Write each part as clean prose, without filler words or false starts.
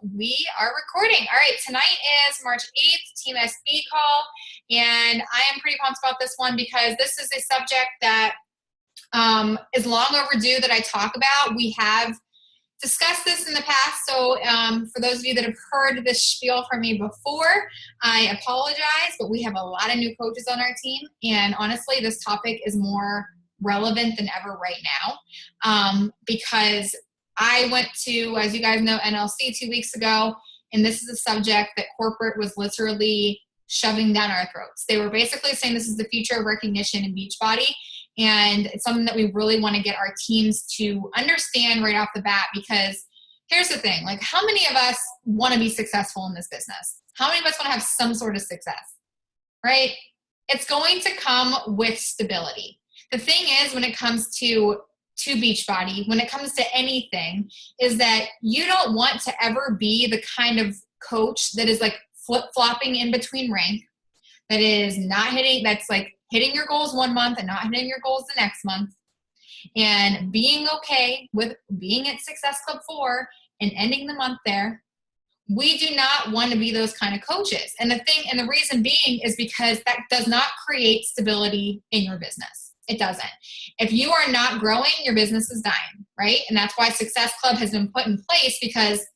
We are recording. All right, tonight is March 8th, Team SB call, and I am pretty pumped about this one because this is a subject that is long overdue that I talk about. We have discussed this in the past, so for those of you that have heard this spiel from me before, I apologize, but we have a lot of new coaches on our team, and honestly, this topic is more relevant than ever right now because I went to, as you guys know, NLC 2 weeks ago, and this is a subject that corporate was literally shoving down our throats. They were basically saying this is the future of recognition in Beachbody, and it's something that we really want to get our teams to understand right off the bat, because here's the thing, like, how many of us want to be successful in this business? How many of us want to have some sort of success, right? It's going to come with stability. The thing is, when it comes to Beachbody, when it comes to anything, is that you don't want to ever be the kind of coach that is like flip-flopping in between rank, that is not hitting, that's like hitting your goals 1 month and not hitting your goals the next month, and being okay with being at Success Club 4 and ending the month there. We do not want to be those kind of coaches. And the reason being is because that does not create stability in your business. It doesn't. If you are not growing, your business is dying, right? And that's why Success Club has been put in place, because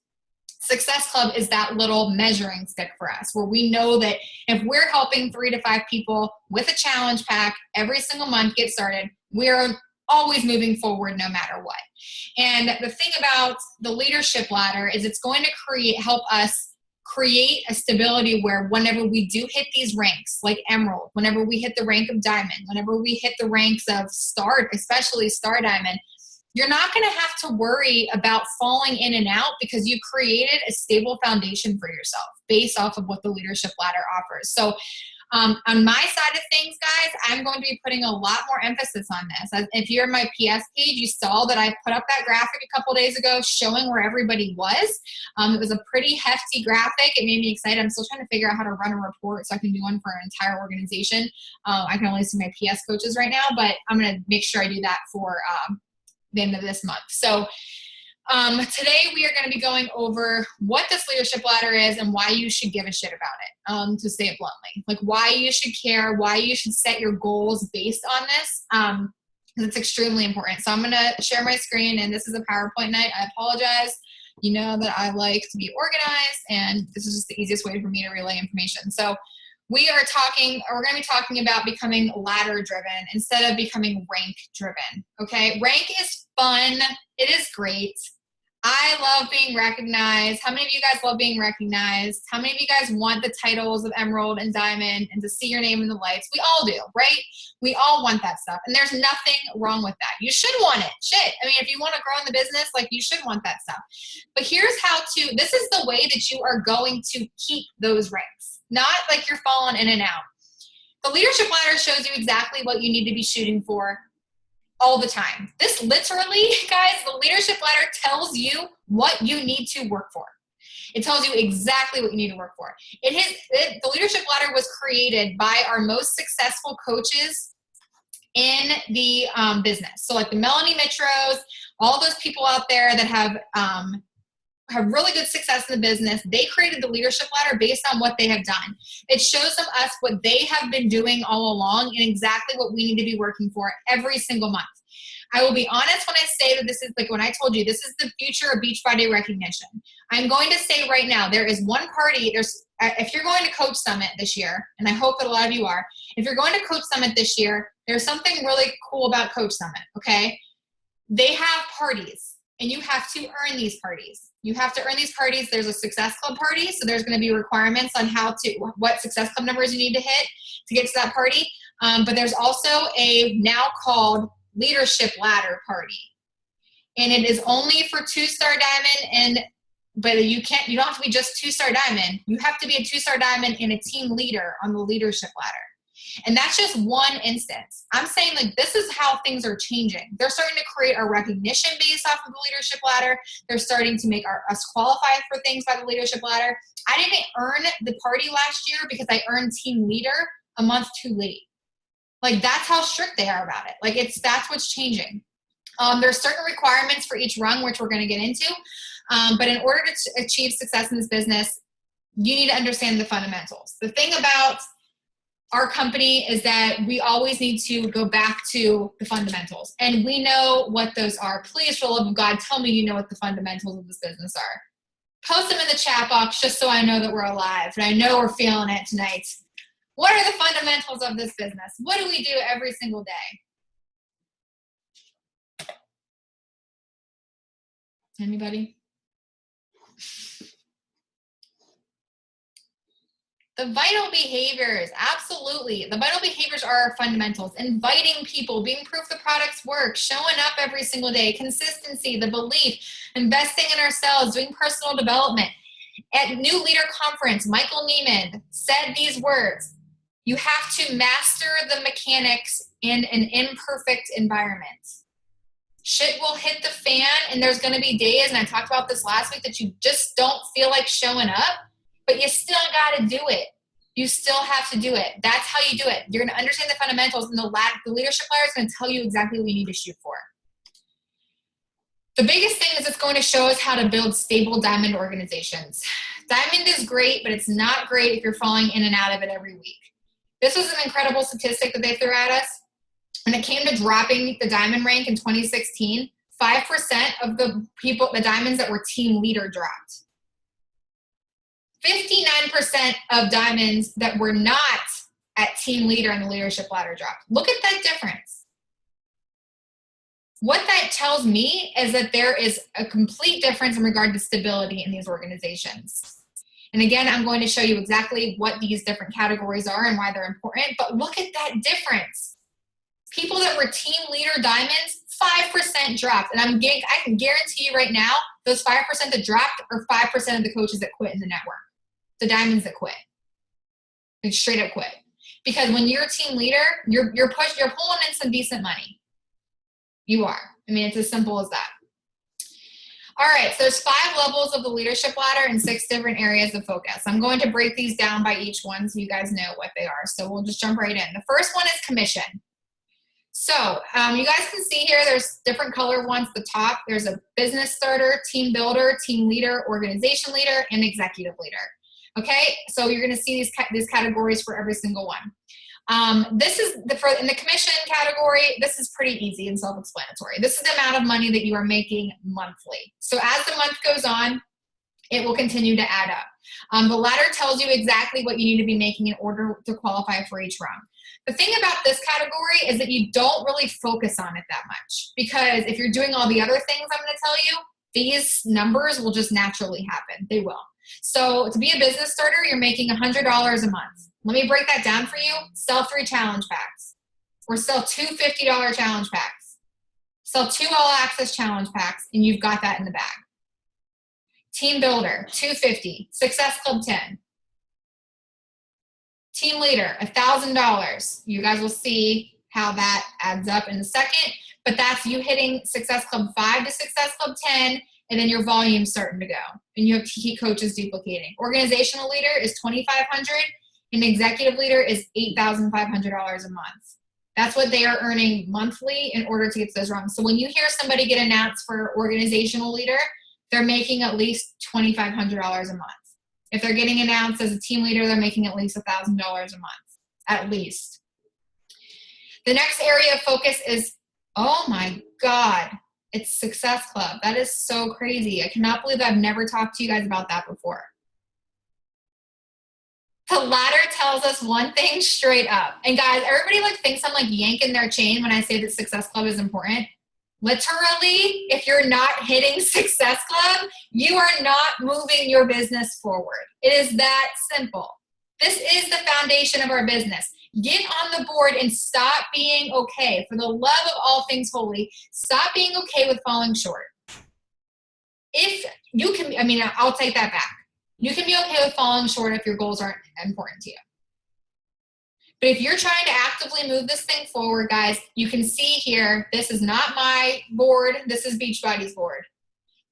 Success Club is that little measuring stick for us, where we know that if we're helping 3 to 5 people with a challenge pack every single month get started, we're always moving forward no matter what. And the thing about the leadership ladder is it's going to help us create a stability where whenever we do hit these ranks, like Emerald, whenever we hit the rank of Diamond, whenever we hit the ranks of Star, especially Star Diamond, you're not going to have to worry about falling in and out, because you created a stable foundation for yourself based off of what the leadership ladder offers. So on my side of things, guys, I'm going to be putting a lot more emphasis on this. If you're in my PS page, you saw that I put up that graphic a couple days ago showing where everybody was. It was a pretty hefty graphic. It made me excited. I'm still trying to figure out how to run a report so I can do one for our entire organization. I can only see my PS coaches right now, but I'm going to make sure I do that for the end of this month. So today we are going to be going over what this leadership ladder is and why you should give a shit about it, to say it bluntly. Like, why you should care, why you should set your goals based on this, because it's extremely important. So I'm going to share my screen, and this is a PowerPoint night. I apologize. You know that I like to be organized, and this is just the easiest way for me to relay information. So we're going to be talking about becoming ladder driven instead of becoming rank driven. Okay. Rank is fun. It is great. I love being recognized. How many of you guys love being recognized? How many of you guys want the titles of Emerald and Diamond and to see your name in the lights? We all do, right? We all want that stuff. And there's nothing wrong with that. You should want it. Shit. I mean, if you want to grow in the business, like, you should want that stuff. But here's this is the way that you are going to keep those ranks. Not like you're falling in and out. The leadership ladder shows you exactly what you need to be shooting for all the time. This literally, guys, the leadership ladder tells you what you need to work for. It tells you exactly what you need to work for. The leadership ladder was created by our most successful coaches in the business. So like the Melanie Mitros, all those people out there that have really good success in the business, they created the leadership ladder based on what they have done. It shows us what they have been doing all along and exactly what we need to be working for every single month. I will be honest when I say that this is, like when I told you, this is the future of Beachbody recognition. I'm going to say right now, there is one party, if you're going to Coach Summit this year, and I hope that a lot of you are, if you're going to Coach Summit this year, there's something really cool about Coach Summit, okay? They have parties, and you have to earn these parties. You have to earn these parties. There's a Success Club party, so there's going to be requirements on what Success Club numbers you need to hit to get to that party. But there's also a now called Leadership Ladder party, and it is only for 2-star Diamond. But you don't have to be just 2-star Diamond. You have to be a 2-star Diamond and a team leader on the leadership ladder. And that's just one instance. I'm saying, like, this is how things are changing. They're starting to create a recognition based off of the leadership ladder. They're starting to make us qualify for things by the leadership ladder. I didn't earn the party last year because I earned team leader a month too late. Like, that's how strict they are about it. Like, that's what's changing. There's certain requirements for each rung, which we're going to get into. But in order to achieve success in this business, you need to understand the fundamentals. The thing about our company is that we always need to go back to the fundamentals, and we know what those are. Please, for the love of God, tell me you know what the fundamentals of this business are. Post them in the chat box just so I know that we're alive and I know we're feeling it tonight. What are the fundamentals of this business? What do we do every single day? Anybody? The vital behaviors, absolutely. The vital behaviors are our fundamentals. Inviting people, being proof the products work, showing up every single day, consistency, the belief, investing in ourselves, doing personal development. At New Leader Conference, Michael Neiman said these words: you have to master the mechanics in an imperfect environment. Shit will hit the fan, and there's going to be days, and I talked about this last week, that you just don't feel like showing up. But you still got to do it. You still have to do it. That's how you do it. You're going to understand the fundamentals, and the leadership ladder is going to tell you exactly what you need to shoot for. The biggest thing is it's going to show us how to build stable diamond organizations. Diamond is great, but it's not great if you're falling in and out of it every week. This was an incredible statistic that they threw at us. When it came to dropping the diamond rank in 2016, 5% of the diamonds that were team leader dropped. 59% of diamonds that were not at team leader in the leadership ladder dropped. Look at that difference. What that tells me is that there is a complete difference in regard to stability in these organizations. And again, I'm going to show you exactly what these different categories are and why they're important, but look at that difference. People that were team leader diamonds, 5% dropped. And I can guarantee you right now, those 5% that dropped are 5% of the coaches that quit in the network. The diamonds that quit, like straight up quit. Because when you're a team leader, you're pulling in some decent money. You are. I mean, it's as simple as that. All right, so there's 5 levels of the leadership ladder and 6 different areas of focus. I'm going to break these down by each one so you guys know what they are. So we'll just jump right in. The first one is commission. So you guys can see here, there's different color ones. The top, there's a business starter, team builder, team leader, organization leader, and executive leader. Okay, so you're going to see these categories for every single one. This is in the commission category. This is pretty easy and self-explanatory. This is the amount of money that you are making monthly. So as the month goes on, it will continue to add up. The ladder tells you exactly what you need to be making in order to qualify for each rung. The thing about this category is that you don't really focus on it that much, because if you're doing all the other things I'm going to tell you, these numbers will just naturally happen. They will. So to be a business starter, you're making $100 a month. Let me break that down for you. Sell 3 challenge packs, or sell 2 $50 challenge packs. Sell 2 all access challenge packs, and you've got that in the bag. Team builder, $250. Success Club 10. Team leader, $1,000. You guys will see how that adds up in a second, but that's you hitting Success Club 5 to Success Club 10, and then your volume's starting to go, and you have key coaches duplicating. Organizational leader is $2,500, and executive leader is $8,500 a month. That's what they are earning monthly in order to get to those rungs. So when you hear somebody get announced for organizational leader, they're making at least $2,500 a month. If they're getting announced as a team leader, they're making at least $1,000 a month, at least. The next area of focus is, oh my God, it's Success Club. That is so crazy. I cannot believe I've never talked to you guys about that before. The ladder tells us one thing straight up. And guys, everybody thinks I'm yanking their chain when I say that Success Club is important. Literally, if you're not hitting Success Club, you are not moving your business forward. It is that simple. This is the foundation of our business. Get on the board and stop being okay. For the love of all things holy, stop being okay with falling short. If you can, I'll take that back. You can be okay with falling short if your goals aren't important to you. But if you're trying to actively move this thing forward, guys, you can see here, this is not my board. This is Beachbody's board.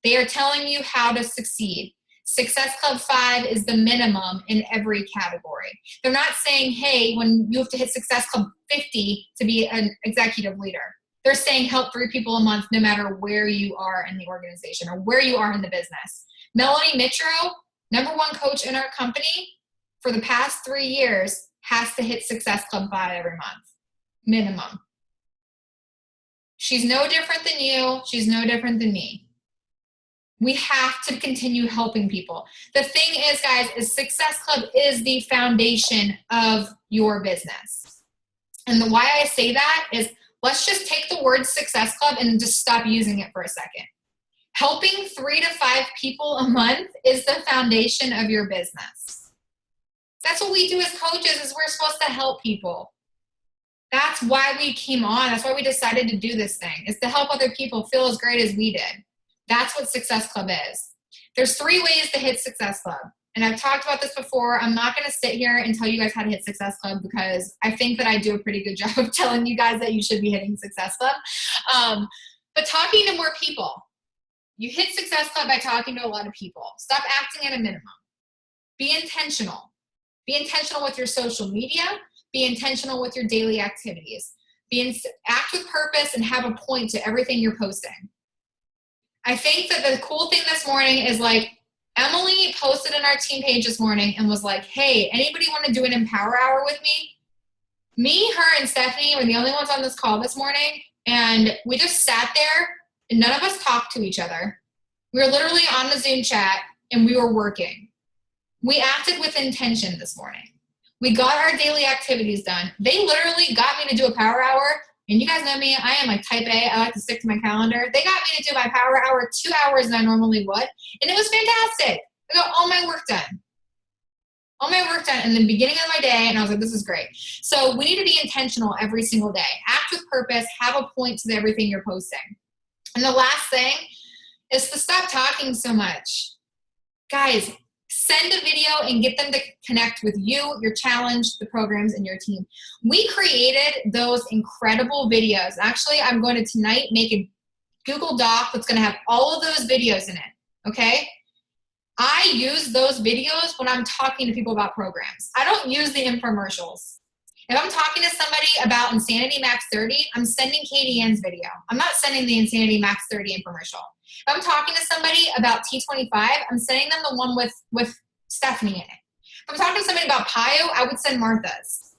They are telling you how to succeed. Success Club 5 is the minimum in every category. They're not saying, hey, when you have to hit Success Club 50 to be an executive leader. They're saying help 3 people a month no matter where you are in the organization or where you are in the business. Melanie Mitro, #1 coach in our company for the past 3 years, has to hit Success Club 5 every month, minimum. She's no different than you. She's no different than me. We have to continue helping people. The thing is, guys, is Success Club is the foundation of your business. And the why I say that is, let's just take the word Success Club and just stop using it for a second. Helping 3 to 5 people a month is the foundation of your business. That's what we do as coaches, is we're supposed to help people. That's why we came on. That's why we decided to do this thing, is to help other people feel as great as we did. That's what Success Club is. There's 3 ways to hit Success Club. And I've talked about this before. I'm not going to sit here and tell you guys how to hit Success Club, because I think that I do a pretty good job of telling you guys that you should be hitting Success Club. But talking to more people. You hit Success Club by talking to a lot of people. Stop acting at a minimum. Be intentional. Be intentional with your social media. Be intentional with your daily activities. Act with purpose and have a point to everything you're posting. I think that the cool thing this morning is, like, Emily posted in our team page this morning and was like, hey, anybody want to do an Empower Hour with me? Me, her, and Stephanie were the only ones on this call this morning, and we just sat there and none of us talked to each other. We were literally on the Zoom chat and we were working. We acted with intention this morning. We got our daily activities done. They literally got me to do a power hour. And you guys know me, I am like type A. I like to stick to my calendar. They got me to do my power hour 2 hours than I normally would. And it was fantastic. I got all my work done. All my work done in the beginning of my day. And I was like, this is great. So we need to be intentional every single day. Act with purpose. Have a point to everything you're posting. And the last thing is to stop talking so much. Guys, send a video and get them to connect with you, your challenge, the programs, and your team. We created those incredible videos. Actually, I'm going to tonight make a Google Doc that's going to have all of those videos in it, okay? I use those videos when I'm talking to people about programs. I don't use the infomercials. If I'm talking to somebody about Insanity Max 30, I'm sending Katie Ann's video. I'm not sending the Insanity Max 30 infomercial. If I'm talking to somebody about T25, I'm sending them the one with Stephanie in it. If I'm talking to somebody about PIO, I would send Martha's.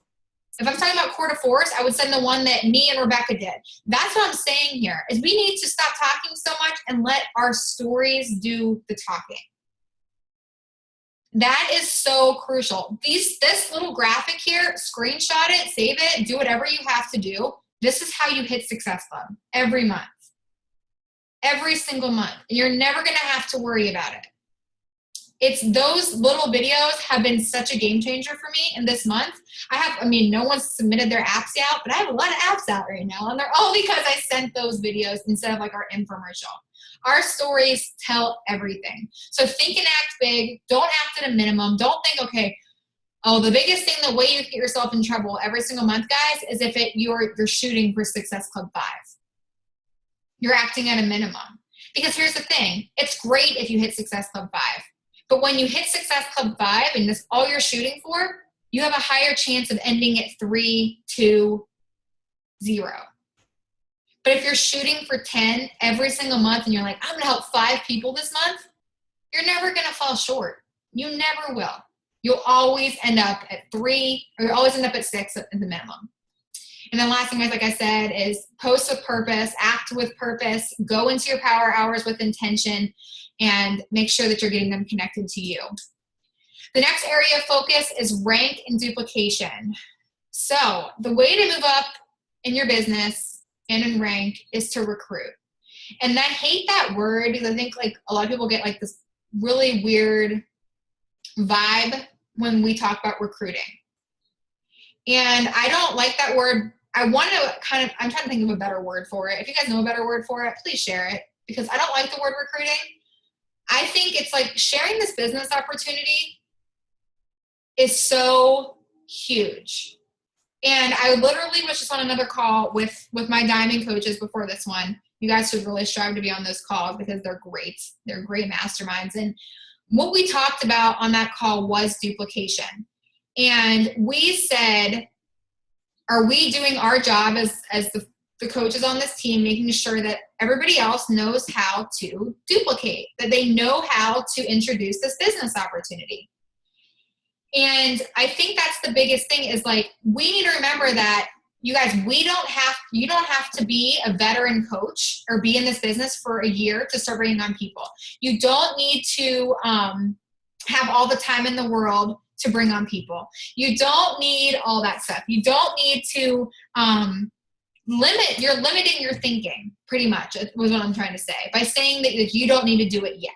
If I'm talking about Core de Force, I would send the one that me and Rebecca did. That's what I'm saying here, is we need to stop talking so much and let our stories do the talking. That is so crucial. This little graphic here, screenshot it, save it, do whatever you have to do. This is how you hit Success Club every month. Every single month. And you're never going to have to worry about it. It's those little videos have been such a game changer for me in this month. No one's submitted their apps out, but I have a lot of apps out right now, and they're all because I sent those videos instead of like our infomercial. Our stories tell everything. So think and act big. Don't act at a minimum. Don't think, okay, the biggest thing, the way you get yourself in trouble every single month, guys, is if you're shooting for Success Club 5. You're acting at a minimum. Because here's the thing. It's great if you hit Success Club 5. But when you hit Success Club 5 and that's all you're shooting for, you have a higher chance of ending at 3, 2, 0. But if you're shooting for 10 every single month and you're like, I'm going to help 5 people this month, you're never going to fall short. You never will. You'll always end up at 3, or you'll always end up at 6 at the minimum. And then last thing, like I said, is post with purpose, act with purpose, go into your power hours with intention, and make sure that you're getting them connected to you. The next area of focus is rank and duplication. So the way to move up in your business and in rank is to recruit. And I hate that word because I think like a lot of people get like this really weird vibe when we talk about recruiting. And I don't like that word. I'm trying to think of a better word for it. If you guys know a better word for it, please share it, because I don't like the word recruiting. I think it's like sharing this business opportunity is so huge. And I literally was just on another call with my diamond coaches before this one. You guys should really strive to be on those calls because they're great. They're great masterminds. And what we talked about on that call was duplication. And we said, are we doing our job as the the coaches on this team, making sure that everybody else knows how to duplicate, that they know how to introduce this business opportunity. And I think that's the biggest thing is like, we need to remember that you guys, you don't have to be a veteran coach or be in this business for a year to start bringing on people. You don't need to have all the time in the world to bring on people. You don't need all that stuff. You don't need to you're limiting your thinking, pretty much, was what I'm trying to say, by saying that you don't need to do it yet.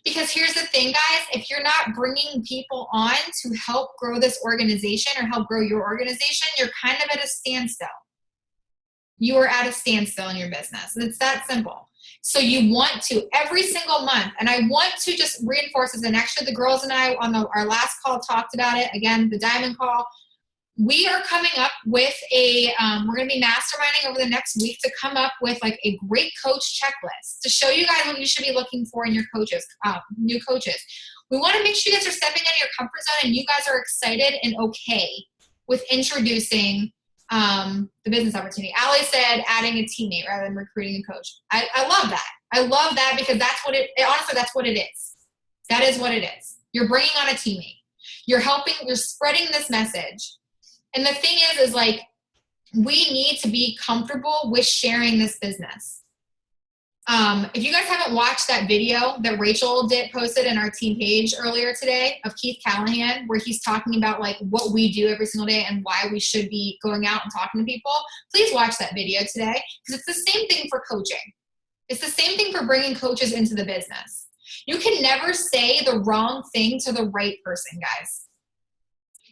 Because here's the thing, guys, if you're not bringing people on to help grow this organization or help grow your organization, you're kind of at a standstill. You are at a standstill in your business. And it's that simple. So you want to, every single month, and I want to just reinforce this, and actually the girls and I on our last call talked about it, again, the diamond call. We are coming up with we're going to be masterminding over the next week to come up with like a great coach checklist to show you guys what you should be looking for in your coaches, new coaches. We want to make sure you guys are stepping out of your comfort zone and you guys are excited and okay with introducing the business opportunity. Allie said adding a teammate rather than recruiting a coach. I love that. I love that because that's what honestly, that's what it is. That is what it is. You're bringing on a teammate. You're spreading this message. And the thing is like, we need to be comfortable with sharing this business. If you guys haven't watched that video that Rachel posted in our team page earlier today of Keith Callahan, where he's talking about like what we do every single day and why we should be going out and talking to people, please watch that video today because it's the same thing for coaching. It's the same thing for bringing coaches into the business. You can never say the wrong thing to the right person, guys.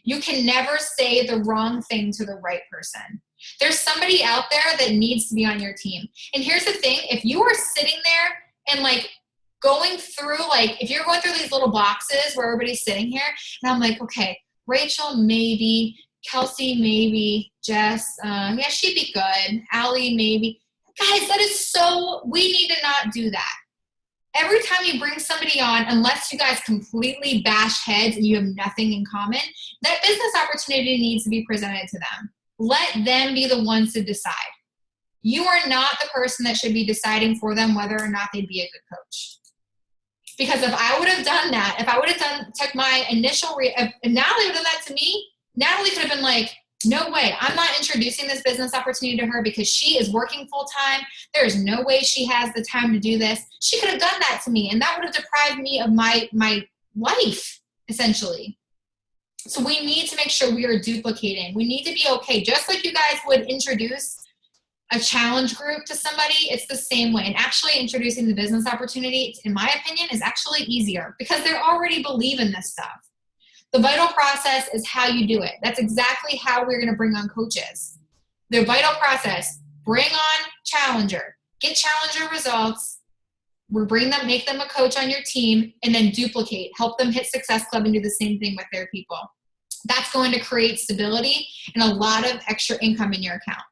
You can never say the wrong thing to the right person. There's somebody out there that needs to be on your team. And here's the thing, if you are sitting there and like going through, like if you're going through these little boxes where everybody's sitting here, and I'm like, okay, Rachel, maybe, Kelsey, maybe, Jess, yeah, she'd be good, Allie, maybe. Guys, that is we need to not do that. Every time you bring somebody on, unless you guys completely bash heads and you have nothing in common, that business opportunity needs to be presented to them. Let them be the ones to decide. You are not the person that should be deciding for them whether or not they'd be a good coach. Because if I would have done that, if I would have took my initial, if Natalie would have done that to me, Natalie could have been like, no way, I'm not introducing this business opportunity to her because she is working full time. There's no way she has the time to do this. She could have done that to me and that would have deprived me of my life, essentially. So we need to make sure we are duplicating. We need to be okay. Just like you guys would introduce a challenge group to somebody, it's the same way. And actually introducing the business opportunity, in my opinion, is actually easier because they already believe in this stuff. The vital process is how you do it. That's exactly how we're going to bring on coaches. The vital process, bring on challenger, get challenger results, make them a coach on your team, and then duplicate, help them hit Success Club and do the same thing with their people. That's going to create stability and a lot of extra income in your account.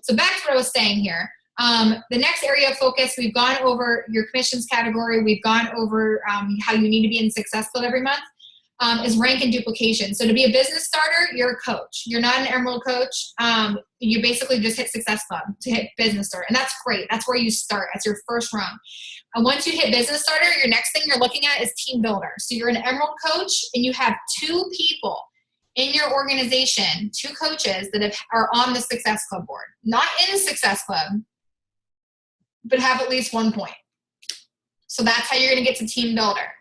So back to what I was saying here. The next area of focus, we've gone over your commissions category. We've gone over how you need to be in Success Club every month. Is rank and duplication. So to be a business starter, you're a coach. You're not an Emerald coach. You basically just hit Success Club to hit business starter. And that's great. That's where you start. That's your first rung. And once you hit business starter, your next thing you're looking at is team builder. So you're an Emerald coach and you have 2 people in your organization, 2 coaches that are on the Success Club board. Not in the Success Club, but have at least 1 point. So that's how you're going to get to team builder.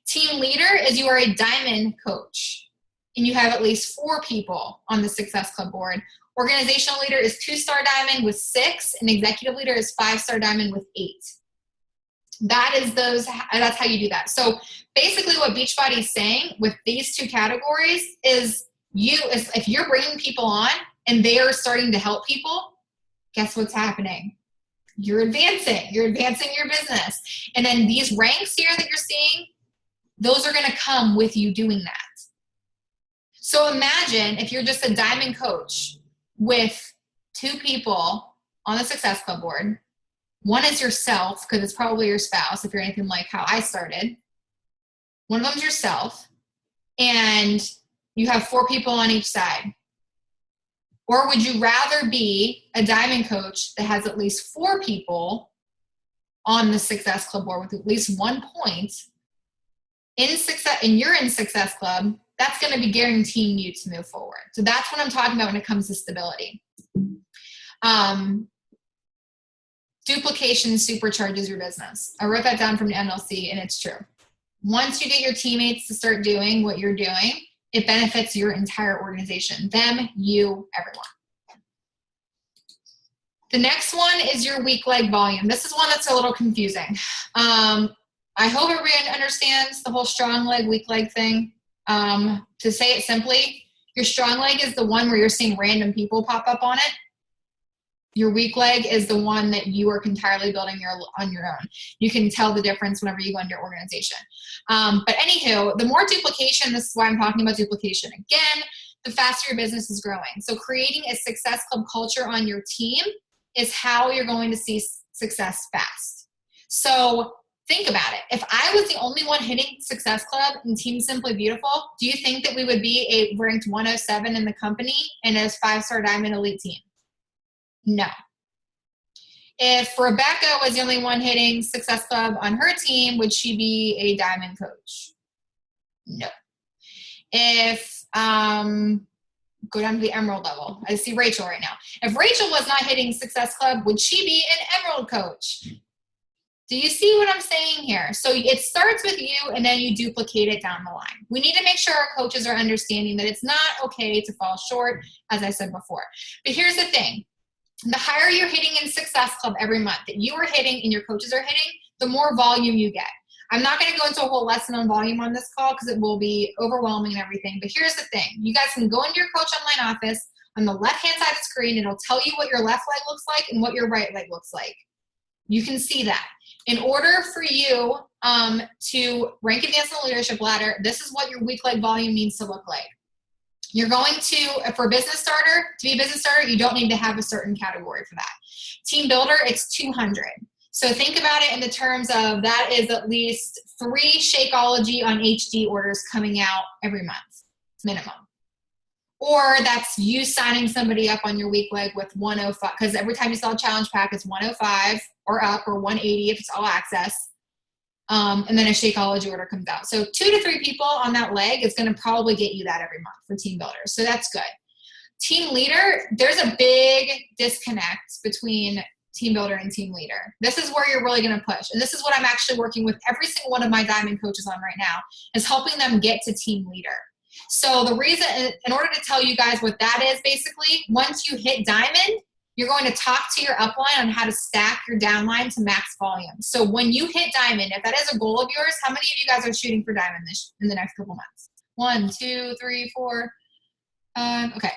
Team leader is you are a diamond coach and you have at least 4 people on the Success Club board. Organizational leader is 2-star diamond with 6 and executive leader is 5-star diamond with 8. That's how you do that. So basically what Beachbody is saying with these 2 categories is if you're bringing people on and they are starting to help people, guess what's happening? You're advancing your business. And then these ranks here that you're seeing, those are going to come with you doing that. So imagine if you're just a diamond coach with 2 people on the Success Club board. One is yourself, because it's probably your spouse, if you're anything like how I started. One of them's yourself, and you have 4 people on each side. Or would you rather be a diamond coach that has at least 4 people on the Success Club board with at least 1 point in success, and you're in Success Club? That's going to be guaranteeing you to move forward. So that's what I'm talking about when it comes to stability. Duplication supercharges your business. I wrote that down from the NLC, and it's true. Once you get your teammates to start doing what you're doing, it benefits your entire organization. Them, you, everyone. The next one is your weak leg volume. This is one that's a little confusing. I hope everybody understands the whole strong leg, weak leg thing. To say it simply, your strong leg is the one where you're seeing random people pop up on it. Your weak leg is the one that you are entirely building on your own. You can tell the difference whenever you go into your organization. But anywho, the more duplication, this is why I'm talking about duplication again, the faster your business is growing. So creating a Success Club culture on your team is how you're going to see success fast. So think about it. If I was the only one hitting Success Club and Team Simply Beautiful, do you think that we would be a ranked 107 in the company and a 5-star diamond elite team? No. If Rebecca was the only one hitting Success Club on her team, would she be a diamond coach? No. If, go down to the emerald level. I see Rachel right now. If Rachel was not hitting Success Club, would she be an emerald coach? Do you see what I'm saying here? So it starts with you, and then you duplicate it down the line. We need to make sure our coaches are understanding that it's not okay to fall short, as I said before. But here's the thing. The higher you're hitting in Success Club every month that you are hitting and your coaches are hitting, the more volume you get. I'm not going to go into a whole lesson on volume on this call because it will be overwhelming and everything. But here's the thing. You guys can go into your Coach Online office. On the left-hand side of the screen, it'll tell you what your left leg looks like and what your right leg looks like. You can see that. In order for you to rank advance on the leadership ladder, this is what your weak leg volume needs to look like. You're going to, for a business starter, to be a business starter, you don't need to have a certain category for that. Team builder, it's 200. So think about it in the terms of that is at least 3 Shakeology on HD orders coming out every month, minimum. Or that's you signing somebody up on your weak leg with 105, because every time you sell a challenge pack, it's 105 or up, or 180 if it's all access. And then a Shakeology order comes out. So 2 to 3 people on that leg is going to probably get you that every month for team builders. So that's good. Team leader, there's a big disconnect between team builder and team leader. This is where you're really going to push. And this is what I'm actually working with every single one of my diamond coaches on right now, is helping them get to team leader. So the reason, in order to tell you guys what that is, basically, once you hit diamond, you're going to talk to your upline on how to stack your downline to max volume. So when you hit diamond, if that is a goal of yours, how many of you guys are shooting for diamond in the next couple months? 1, 2, 3, 4. Okay.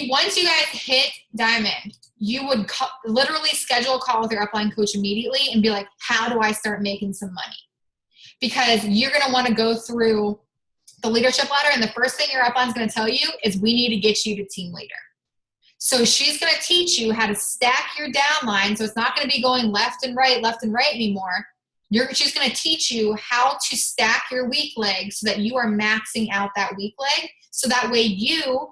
Once you guys hit diamond, you would literally schedule a call with your upline coach immediately and be like, how do I start making some money? Because you're going to want to go through the leadership ladder, and the first thing your upline is going to tell you is we need to get you to team leader. So she's going to teach you how to stack your downline, so it's not going to be going left and right anymore. She's going to teach you how to stack your weak leg so that you are maxing out that weak leg, so that way you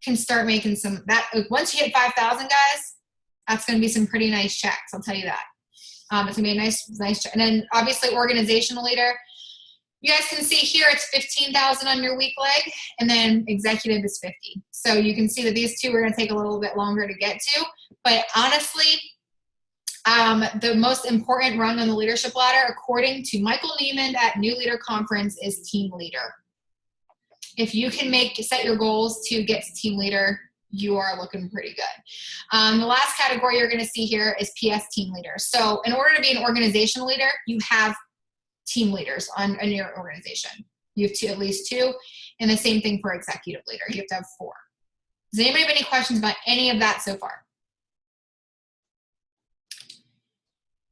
can start making some, once you hit 5,000 guys, that's going to be some pretty nice checks, I'll tell you that. It's going to be a nice check. And then obviously organizational leader, you guys can see here it's 15,000 on your weak leg, and then executive is 50. So you can see that these two are going to take a little bit longer to get to. But honestly, the most important rung on the leadership ladder, according to Michael Neiman at New Leader Conference, is team leader. If you can set your goals to get to team leader, you are looking pretty good. The last category you're going to see here is PS team leader. So in order to be an organizational leader, you have team leaders in your organization. You have at least 2, and the same thing for executive leader. You have to have 4. Does anybody have any questions about any of that so far?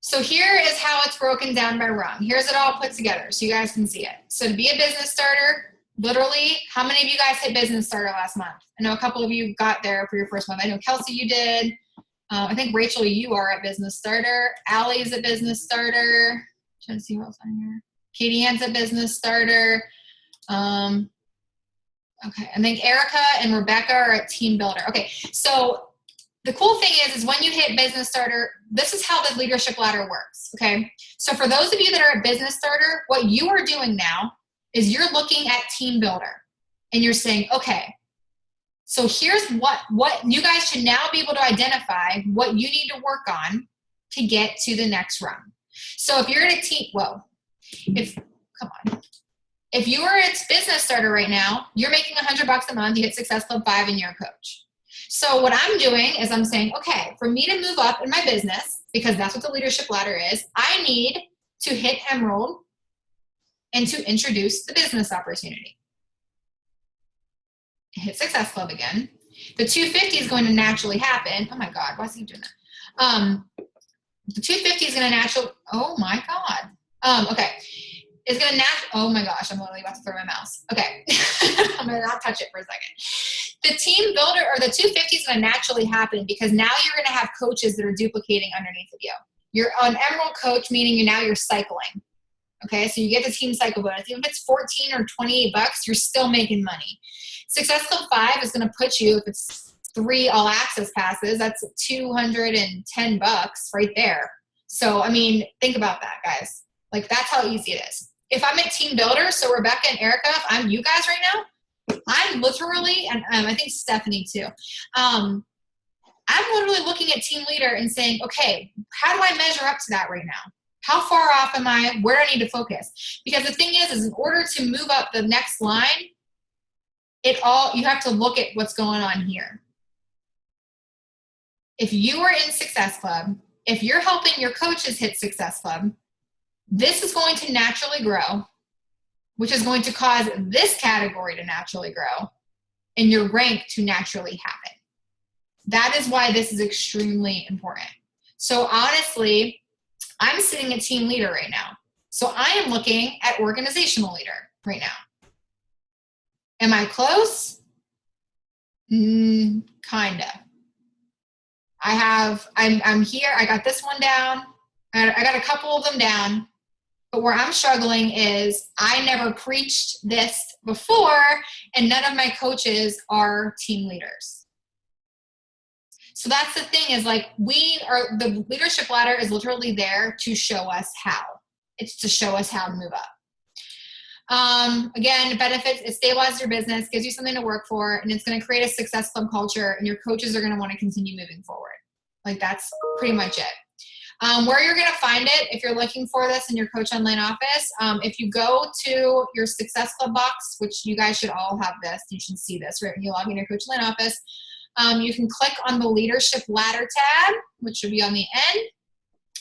So here is how it's broken down by rung. Here's it all put together so you guys can see it. So to be a business starter, literally, how many of you guys hit business starter last month? I know a couple of you got there for your first month. I know Kelsey, you did. I think Rachel, you are at business starter. Allie's at business starter. Trying to see what else on here. Katie Ann's a business starter. Okay, I think Erica and Rebecca are at Team Builder. Okay, so the cool thing is when you hit Business Starter, this is how the leadership ladder works, okay? So for those of you that are at Business Starter, what you are doing now is you're looking at Team Builder and you're saying, okay, so here's what you guys should now be able to identify what you need to work on to get to the next run. So if you're in a team, come on. If you are at Business Starter right now, you're making $100 a month, you hit Success Club 5 and you're a coach. So what I'm doing is I'm saying, okay, for me to move up in my business, because that's what the leadership ladder is, I need to hit Emerald and to introduce the business opportunity. Hit Success Club again. The 250 is going to naturally happen. Oh my God, why is he doing that? The 250 is going to naturally, oh my God. Okay. It's going to oh my gosh, I'm literally about to throw my mouse. Okay. I'm going to not touch it for a second. The Team Builder or the 250 is going to naturally happen because now you're going to have coaches that are duplicating underneath of you. You're an Emerald coach, meaning you're cycling. Okay, so you get the team cycle bonus. Even if it's 14 or 28 bucks, you're still making money. Success Club 5 is going to put you, if it's 3 all access passes, that's 210 bucks right there. So, I mean, think about that, guys. Like, that's how easy it is. If I'm at Team Builder, so Rebecca and Erica, if I'm you guys right now, I'm literally, and I think Stephanie too, I'm literally looking at Team Leader and saying, okay, how do I measure up to that right now? How far off am I? Where do I need to focus? Because the thing is in order to move up the next line, you have to look at what's going on here. If you are in Success Club, if you're helping your coaches hit Success Club, this is going to naturally grow, which is going to cause this category to naturally grow and your rank to naturally happen. That is why this is extremely important. So honestly, I'm sitting at Team Leader right now. So I am looking at Organizational Leader right now. Am I close? Kinda. I'm here. I got this one down. I got a couple of them down. But where I'm struggling is I never preached this before, and none of my coaches are team leaders. So that's the thing is like the leadership ladder is literally there to show us how. It's to show us how to move up. Again, benefits, it stabilizes your business, gives you something to work for, and it's going to create a Success Club culture, and your coaches are going to want to continue moving forward. Like that's pretty much it. Where you're going to find it, if you're looking for this in your Coach Online office, if you go to your Success Club box, which you guys should all have this, you should see this right when you log in your Coach Online office, you can click on the Leadership Ladder tab, which should be on the end.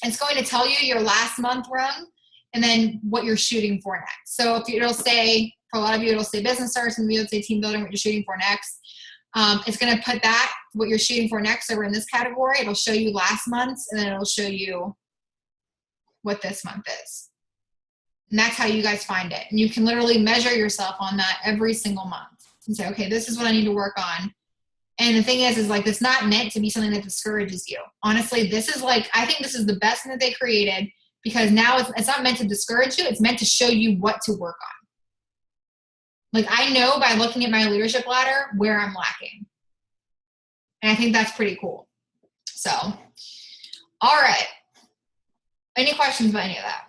It's going to tell you your last month run and then what you're shooting for next. So if it'll say, for a lot of you, it'll say Business Starters, and it'll say Team Building, what you're shooting for next. It's going to put that, what you're shooting for next, over in this category. It'll show you last month's, and then it'll show you what this month is. And that's how you guys find it. And you can literally measure yourself on that every single month and say, okay, this is what I need to work on. And the thing is like, it's not meant to be something that discourages you. Honestly, this is like, I think this is the best thing that they created, because now it's not meant to discourage you. It's meant to show you what to work on. Like I know by looking at my leadership ladder where I'm lacking. And I think that's pretty cool. So, all right. Any questions about any of that?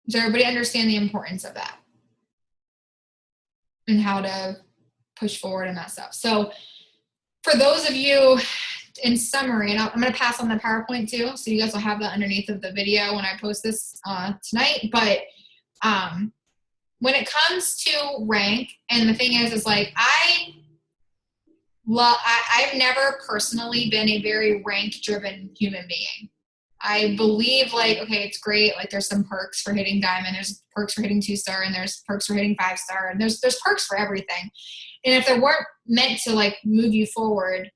Does everybody understand the importance of that? And how to push forward and that stuff. So for those of you, in summary, and I'm going to pass on the PowerPoint too, so you guys will have that underneath of the video when I post this tonight. But when it comes to rank, and the thing is like I've never personally been a very rank-driven human being. I believe like, okay, it's great. Like there's some perks for hitting diamond. There's perks for hitting 2-star, and there's perks for hitting 5-star, and there's perks for everything. And if they weren't meant to like move you forward,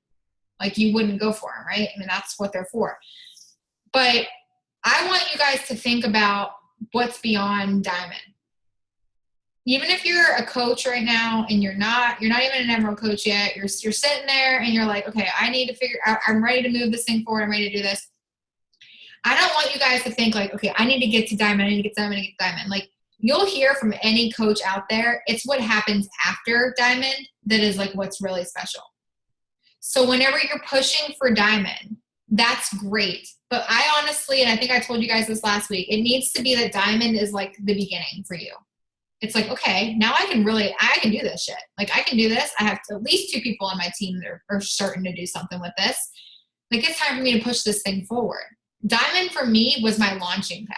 like you wouldn't go for them, right? I mean, that's what they're for. But I want you guys to think about what's beyond diamond. Even if you're a coach right now and you're not even an Emerald coach yet, you're sitting there and you're like, okay, I need to figure out, I'm ready to move this thing forward. I'm ready to do this. I don't want you guys to think like, okay, I need to get to diamond. I need to get to diamond. I need to get to diamond. Like you'll hear from any coach out there, it's what happens after diamond that is like what's really special. So whenever you're pushing for diamond, that's great. But I honestly, and I think I told you guys this last week, it needs to be that diamond is like the beginning for you. It's like, okay, now I can do this shit. Like I can do this. I have at least 2 people on my team that are starting to do something with this. Like it's time for me to push this thing forward. Diamond for me was my launching pad.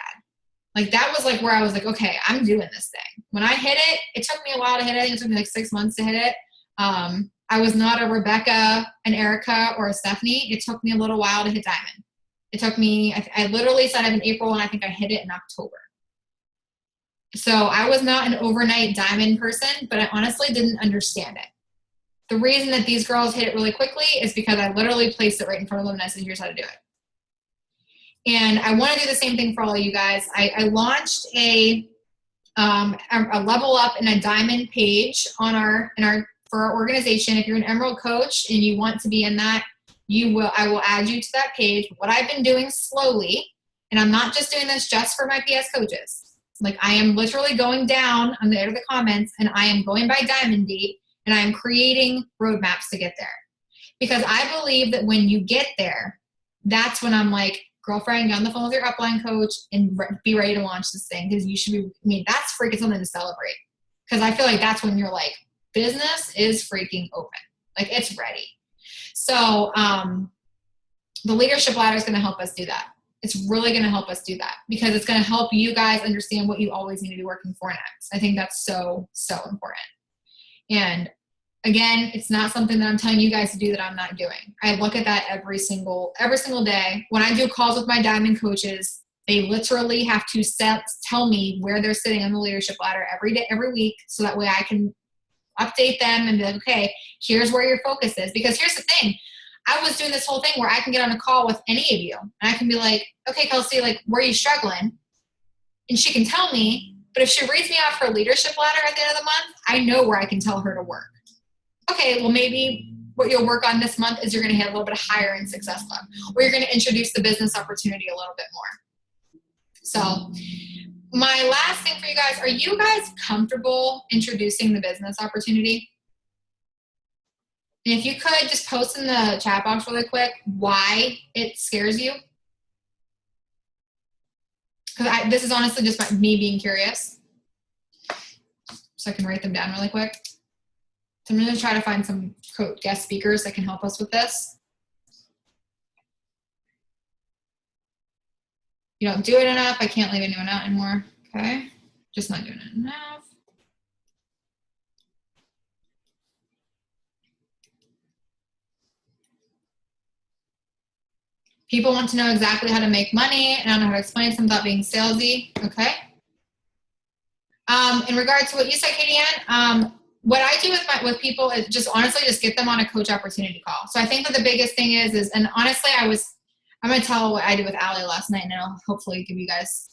Like that was like where I was like, okay, I'm doing this thing. When I hit it, it took me a while to hit it. I think it took me like 6 months to hit it. I was not a Rebecca, an Erica, or a Stephanie. It took me a little while to hit diamond. It took me, I literally signed up in April and I think I hit it in October. So I was not an overnight diamond person, but I honestly didn't understand it. The reason that these girls hit it really quickly is because I literally placed it right in front of them and I said, here's how to do it. And I want to do the same thing for all of you guys. I launched a level up and a diamond page on for our organization. If you're an Emerald coach and you want to be in that, I will add you to that page. What I've been doing slowly, and I'm not just doing this just for my PS coaches. Like I am literally going down on the comments and I am going by diamond date and I am creating roadmaps to get there. Because I believe that when you get there, that's when I'm like, girlfriend, get on the phone with your upline coach and be ready to launch this thing. Because you should be, that's freaking something to celebrate. Because I feel like that's when you're like, business is freaking open. Like it's ready. So the leadership ladder is going to help us do that. It's really going to help us do that because it's going to help you guys understand what you always need to be working for next. I think that's so, so important. And again, it's not something that I'm telling you guys to do that I'm not doing. I look at that every single day. When I do calls with my diamond coaches, they literally have to tell me where they're sitting on the leadership ladder every day, every week, so that way I can update them and be like, okay, here's where your focus is. Because here's the thing. I was doing this whole thing where I can get on a call with any of you and I can be like, okay, Kelsey, like, where are you struggling? And she can tell me, but if she reads me off her leadership ladder at the end of the month, I know where I can tell her to work. Okay, well, maybe what you'll work on this month is you're going to hit a little bit higher in Success Club, or you're going to introduce the business opportunity a little bit more. So my last thing for you guys, are you guys comfortable introducing the business opportunity? And if you could just post in the chat box really quick why it scares you. Because this is honestly just me being curious. So I can write them down really quick. So I'm going to try to find some guest speakers that can help us with this. You don't do it enough. I can't leave anyone out anymore. Okay. Just not doing it enough. People want to know exactly how to make money, and I don't know how to explain something without being salesy. Okay. In regards to what you said, Katie Ann, what I do with people is just honestly just get them on a coach opportunity call. So I think that the biggest thing is, and honestly, I'm going to tell what I did with Allie last night, and I'll hopefully give you guys,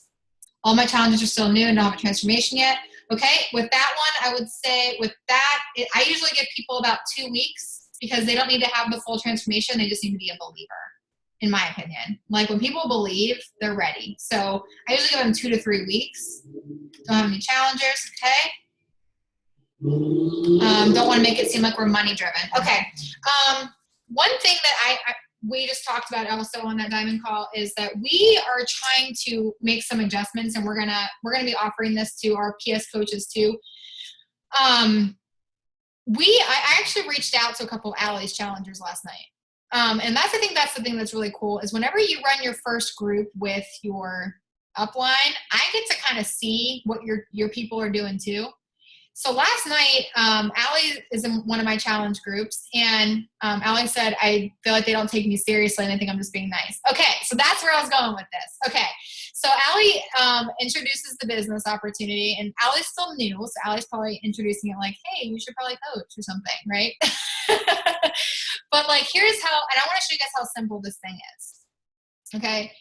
all my challenges are still new and don't have a transformation yet. Okay. With that one, I would say with that, I usually give people about 2 weeks because they don't need to have the full transformation. They just need to be a believer. In my opinion, like when people believe, they're ready. So I usually give them 2 to 3 weeks. Don't have any challengers, okay? Don't want to make it seem like we're money driven. Okay. One thing that we just talked about also on that diamond call is that we are trying to make some adjustments, and we're gonna be offering this to our PS coaches too. I actually reached out to a couple of Allie's challengers last night. And I think that's the thing that's really cool is whenever you run your first group with your upline, I get to kind of see what your people are doing too. So last night, Allie is in one of my challenge groups, and Allie said, I feel like they don't take me seriously and I think I'm just being nice. Okay, so that's where I was going with this. Okay, so Allie introduces the business opportunity, and Allie's still new, so Allie's probably introducing it like, hey, you should probably coach or something, right? But like, here's how, and I want to show you guys how simple this thing is. Okay,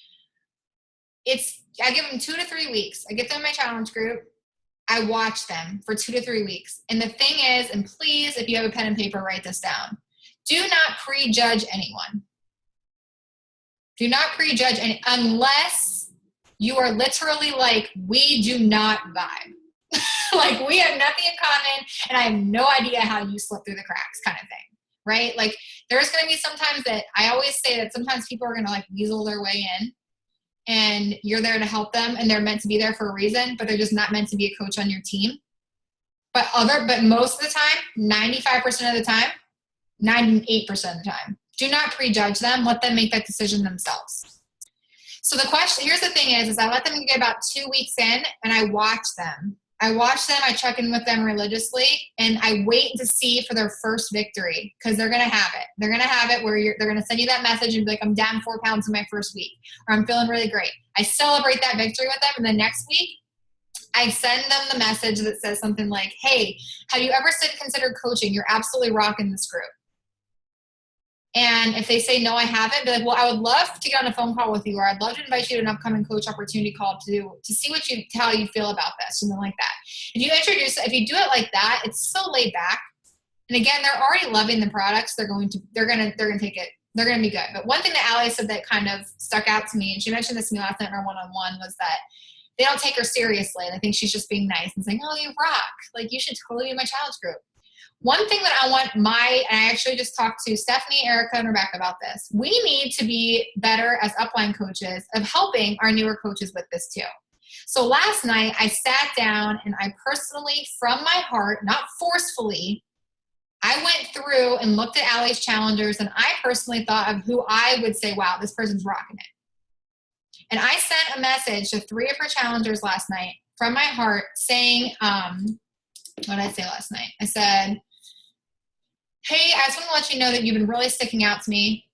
I give them 2 to 3 weeks. I get them in my challenge group. I watch them for 2 to 3 weeks. And the thing is, and please, if you have a pen and paper, write this down. Do not prejudge anyone. Do not prejudge unless you are literally like, we do not vibe. Like, we have nothing in common, and I have no idea how you slip through the cracks kind of thing, right? Like, there's going to be sometimes that I always say that sometimes people are going to like weasel their way in, and you're there to help them, and they're meant to be there for a reason, but they're just not meant to be a coach on your team. But most of the time, 95% of the time, 98% of the time, do not prejudge them. Let them make that decision themselves. So here's the thing is I let them get about 2 weeks in, and I watch them. I check in with them religiously, and I wait to see for their first victory, because they're going to have it. They're going to have it where they're going to send you that message and be like, I'm down 4 pounds in my first week, or I'm feeling really great. I celebrate that victory with them, and the next week, I send them the message that says something like, hey, have you ever considered coaching? You're absolutely rocking this group. And if they say, no, I haven't, be like, well, I would love to get on a phone call with you, or I'd love to invite you to an upcoming coach opportunity call to see how you feel about this, something like that. If you do it like that, it's so laid back. And again, they're already loving the products. They're going to take it. They're going to be good. But one thing that Allie said that kind of stuck out to me, and she mentioned this to me last night in our one-on-one, was that they don't take her seriously. And I think she's just being nice and saying, oh, you rock. Like, you should totally be in my challenge group. One thing that and I actually just talked to Stephanie, Erica, and Rebecca about this. We need to be better as upline coaches of helping our newer coaches with this too. So last night I sat down and I personally, from my heart, not forcefully, I went through and looked at Allie's challengers, and I personally thought of who I would say, wow, this person's rocking it. And I sent a message to 3 of her challengers last night from my heart saying, what did I say last night? I said, hey, I just want to let you know that you've been really sticking out to me.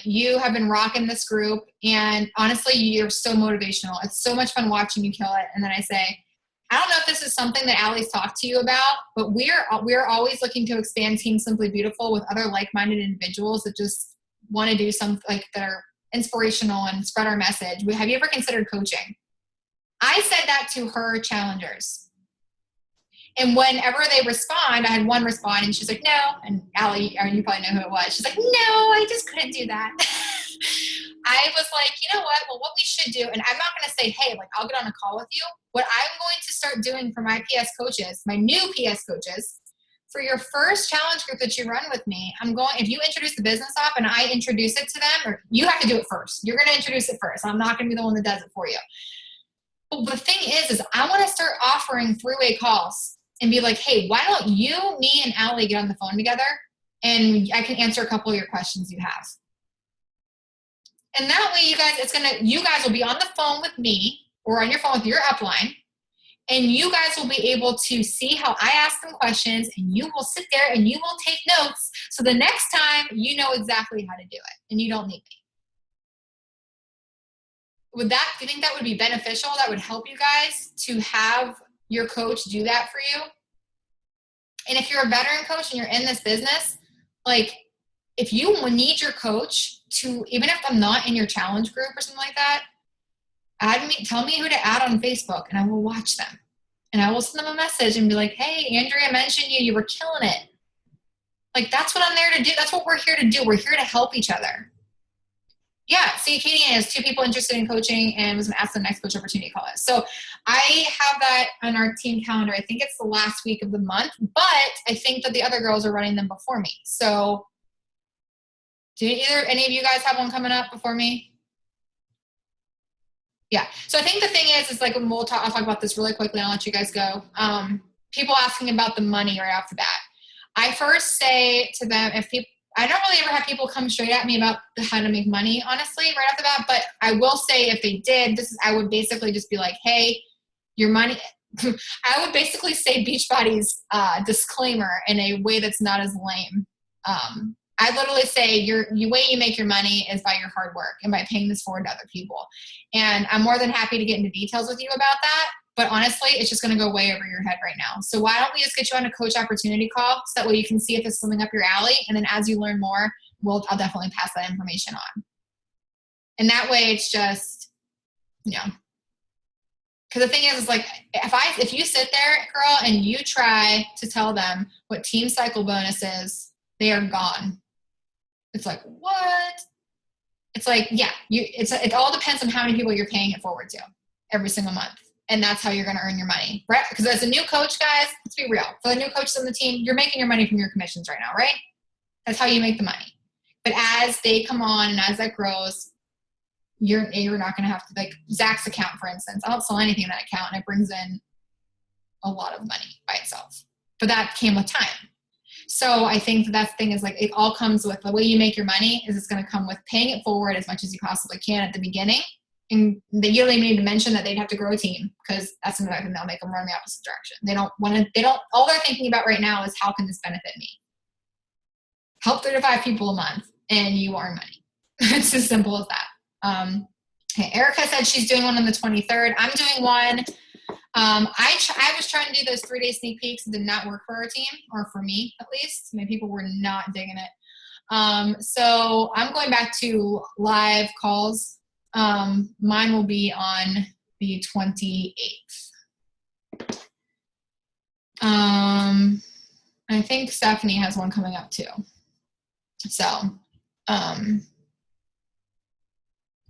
You have been rocking this group, and honestly, you're so motivational. It's so much fun watching you kill it. And then I say, I don't know if this is something that Allie's talked to you about, but we're always looking to expand Team Simply Beautiful with other like-minded individuals that just want to do something like that are inspirational and spread our message. Have you ever considered coaching? I said that to her challengers. And whenever they respond, I had one respond, and she's like, no. And Allie, you probably know who it was. She's like, no, I just couldn't do that. I was like, you know what? Well, what we should do, and I'm not going to say, hey, like, I'll get on a call with you. What I'm going to start doing for my PS coaches, my new PS coaches, for your first challenge group that you run with me, if you introduce the business up and I introduce it to them, or you have to do it first. You're going to introduce it first. I'm not going to be the one that does it for you. But the thing is I want to start offering 3-way calls and be like, hey, why don't you, me, and Allie get on the phone together, and I can answer a couple of your questions you have. And that way, you guys will be on the phone with me or on your phone with your upline, and you guys will be able to see how I ask them questions, and you will sit there and you will take notes. So the next time you know exactly how to do it, and you don't need me. Do you think that would be beneficial? That would help you guys to have your coach do that for you? And if you're a veteran coach and you're in this business, like, if you need your coach to, even if I'm not in your challenge group or something like that, tell me who to add on Facebook, and I will watch them. And I will send them a message and be like, hey, Andrea mentioned you were killing it. Like, that's what I'm there to do. That's what we're here to do. We're here to help each other. Yeah, see, Katie has 2 people interested in coaching and was going to ask the next coach opportunity call us. So I have that on our team calendar. I think it's the last week of the month, but I think that the other girls are running them before me. So do any of you guys have one coming up before me? Yeah. So I think the thing is like, I'll talk about this really quickly. I'll let you guys go. People asking about the money right off the bat. I first say to them, I don't really ever have people come straight at me about how to make money, honestly, right off the bat. But I will say, if they did, I would basically just be like, hey, your money. I would basically say Beachbody's disclaimer in a way that's not as lame. I literally say the way you make your money is by your hard work and by paying this forward to other people. And I'm more than happy to get into details with you about that. But honestly, it's just going to go way over your head right now. So why don't we just get you on a coach opportunity call, so that way you can see if it's something up your alley. And then as you learn more, I'll definitely pass that information on. And that way it's just, because the thing is like, if you sit there, girl, and you try to tell them what team cycle bonus is, they are gone. It's like, what? It's like, yeah, it all depends on how many people you're paying it forward to every single month. and that's how you're going to earn your money, right? Because as a new coach, guys, let's be real. For the new coaches on the team, you're making your money from your commissions right now, right? That's how you make the money. But as they come on and as that grows, you're not going to have to, like Zach's account, for instance. I don't sell anything in that account, and it brings in a lot of money by itself. But that came with time. So I think that's the thing is like it all comes with the way you make your money is it's going to come with paying it forward as much as you possibly can at the beginning. And you don't even need to mention that they'd have to grow a team because that's another thing that'll make them run the opposite direction. All they're thinking about right now is how can this benefit me? Help 3 to 5 people a month and you earn money. It's as simple as that. Okay, Erica said she's doing one on the 23rd. I'm doing one. I was trying to do those 3-day sneak peeks. It did not work for our team, or for me at least. Many people were not digging it. So I'm going back to live calls. Mine will be on the 28th. I think Stephanie has one coming up too. So,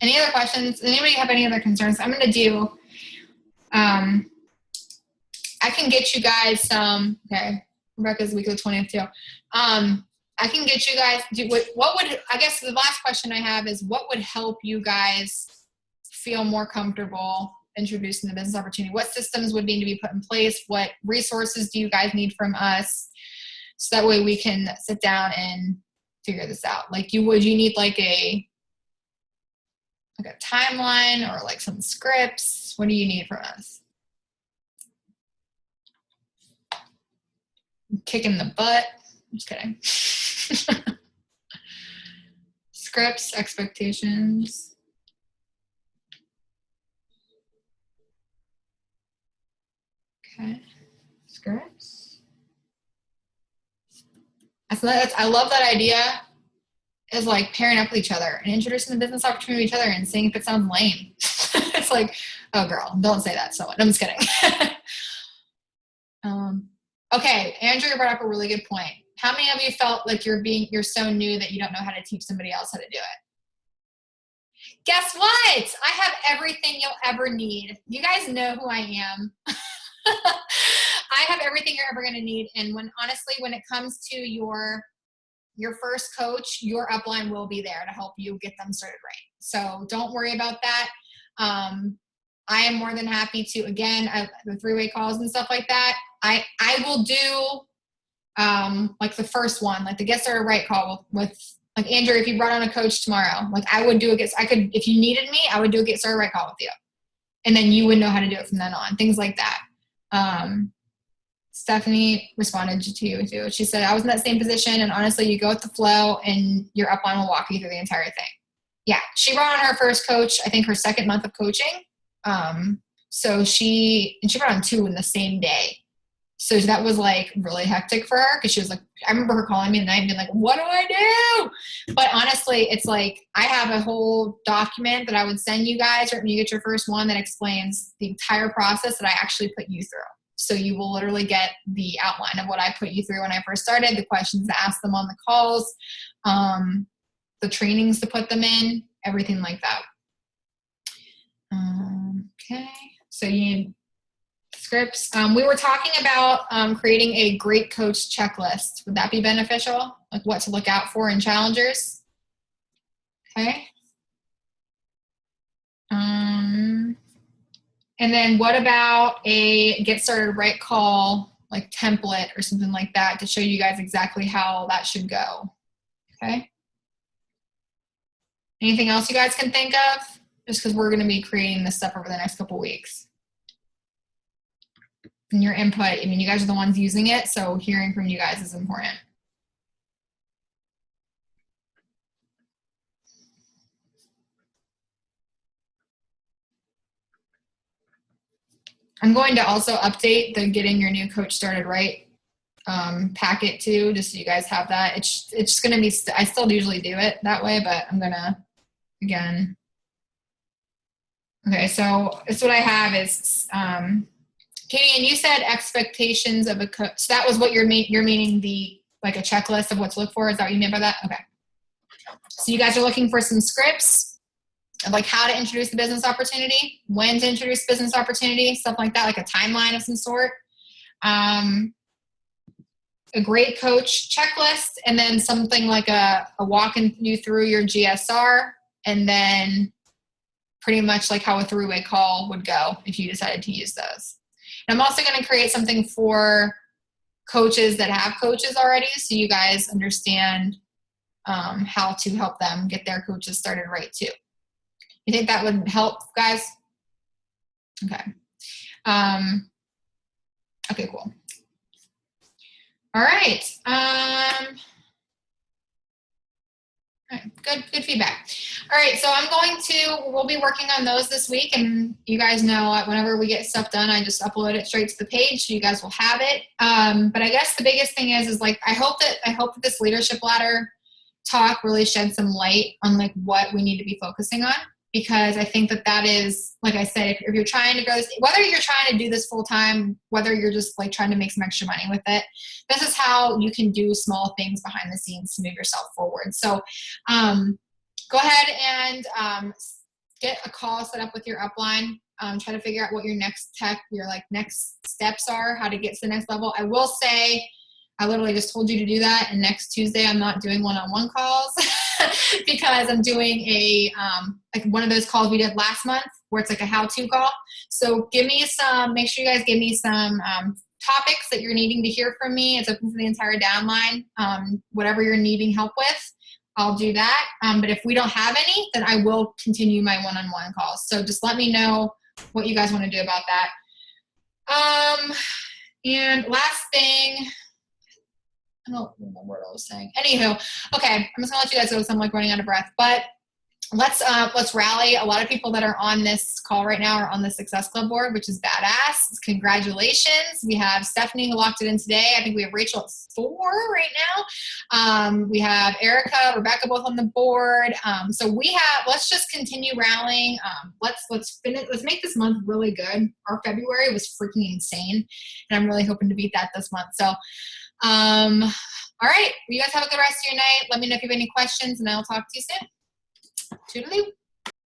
any other questions? Anybody have any other concerns? I'm going to do, I can get you guys some, okay, Rebecca's week of the 20th too. I can get you guys, I guess the last question I have is what would help you guys feel more comfortable introducing the business opportunity? What systems would need to be put in place? What resources do you guys need from us? So that way we can sit down and figure this out. Like you need like a timeline or like some scripts? What do you need from us? Kicking the butt. I'm just kidding. Scripts, expectations. Okay. Scripts. I love that idea. Is like pairing up with each other and introducing the business opportunity to each other and seeing if it sounds lame. It's like, oh girl, don't say that so much. I'm just kidding. Okay, Andrea brought up a really good point. How many of you felt like you're so new that you don't know how to teach somebody else how to do it? Guess what? I have everything you'll ever need. You guys know who I am. I have everything you're ever going to need. And honestly, when it comes to your first coach, your upline will be there to help you get them started right. So don't worry about that. I am more than happy to, again, the 3-way calls and stuff like that. I will do like the first one, like the get started right call with like Andrew, if you brought on a coach tomorrow, like I would do if you needed me, I would do a get started right call with you. And then you would know how to do it from then on, things like that. Stephanie responded to you too. She said, I was in that same position and honestly, you go with the flow and your upline will walk you through the entire thing. Yeah. She brought on her first coach, I think her second month of coaching. So she brought on 2 in the same day. So that was like really hectic for her because she was like, I remember her calling me at night and being like, what do I do? But honestly, it's like I have a whole document that I would send you guys right when you get your first one that explains the entire process that I actually put you through. So you will literally get the outline of what I put you through when I first started, the questions to ask them on the calls, the trainings to put them in, everything like that. Okay, so you need scripts. We were talking about creating a great coach checklist. Would that be beneficial? Like what to look out for in challengers? Okay. And then what about a get started right call, like template or something like that to show you guys exactly how that should go? Okay. Anything else you guys can think of? Just because we're going to be creating this stuff over the next couple weeks. And your input, I mean, you guys are the ones using it, so hearing from you guys is important. I'm going to also update the getting your new coach started right packet too, just so you guys have that. It's just going to be, I still usually do it that way, but I'm going to, again. Okay, so this what I have is, Katie, and you said expectations of a coach. So that was what you're meaning like a checklist of what to look for. Is that what you mean by that? Okay. So you guys are looking for some scripts. of like how to introduce the business opportunity, when to introduce business opportunity, stuff like that, like a timeline of some sort. A great coach checklist, and then something like a walking you through your GSR, and then pretty much like how a three-way call would go if you decided to use those. And I'm also going to create something for coaches that have coaches already, so you guys understand how to help them get their coaches started right too. You think that would help, guys? Okay. Okay, cool. All right. Good feedback. All right, so we'll be working on those this week, and you guys know whenever we get stuff done, I just upload it straight to the page, so you guys will have it. But I guess the biggest thing is like I hope that this leadership ladder talk really shed some light on like what we need to be focusing on, because I think that is, like I said, if you're trying to grow this, whether you're trying to do this full time, whether you're just like trying to make some extra money with it, this is how you can do small things behind the scenes to move yourself forward. So go ahead and get a call set up with your upline. Try to figure out what your next steps are, how to get to the next level. I will say, I literally just told you to do that, and next Tuesday I'm not doing one-on-one calls because I'm doing like one of those calls we did last month where it's like a how-to call. So make sure you guys give me some topics that you're needing to hear from me. It's open for the entire downline. Whatever you're needing help with, I'll do that. But if we don't have any, then I will continue my one-on-one calls. So just let me know what you guys want to do about that. And last thing, I don't remember what I was saying. Anywho, okay, I'm just gonna let you guys go because I'm like running out of breath. But let's rally. A lot of people that are on this call right now are on the Success Club board, which is badass. Congratulations. We have Stephanie who locked it in today. I think we have Rachel at 4 right now. We have Erica, Rebecca both on the board. So let's just continue rallying. Let's make this month really good. Our February was freaking insane, and I'm really hoping to beat that this month. So all right, well, you guys have a good rest of your night. Let me know if you have any questions, and I'll talk to you soon. Toodaloo.